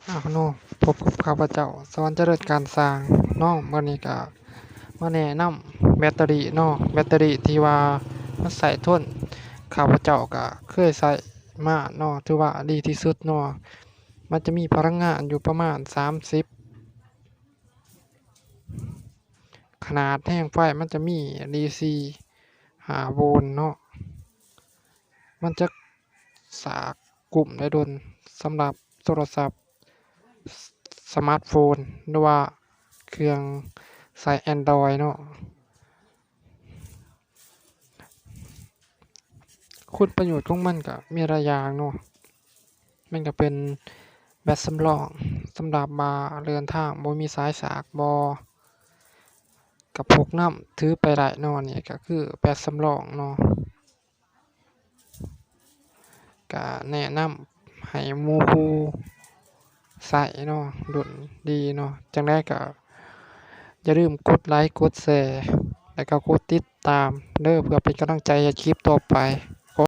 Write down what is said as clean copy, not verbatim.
เนาะพบกับข้าพเจ้าสวรรค์เจริญการสร้างเนาะมื้อนี้ก็มาแนะนำแบตเตอรี่เนาะแบตเตอรี่ที่ว่ามันใช้ทนข้าพเจ้าก็เคยใช้มาเนาะถือว่าดีที่สุดเนาะมันจะมีพลังงานอยู่ประมาณ30ขนาดแท่งไฟมันจะมี DC 5 โวลต์เนาะมันจะสากกลุ่มได้ดนสำหรับโทรศัพท์สมาร์ตโฟนหรือว่าเครื่องใช้ Android เนาะคุณประโยชน์ของมันก็มีหลายอย่างเนาะมันก็เป็นแบตสำรองสำหรับเดินทางบ่มีสายชาร์จบ่ก็พกนำถือไปได้เนาะนี่ก็คือแบตสำรองเนาะก็แนะนำให้หมู่คู่ใช้เนาะรุ่นดีเนาะจั่งใดก็อย่าลืมกดไลก์กดแชร์แล้วก็กดติดตามเด้อเพื่อเป็นกำลังใจให้คลิปต่อไป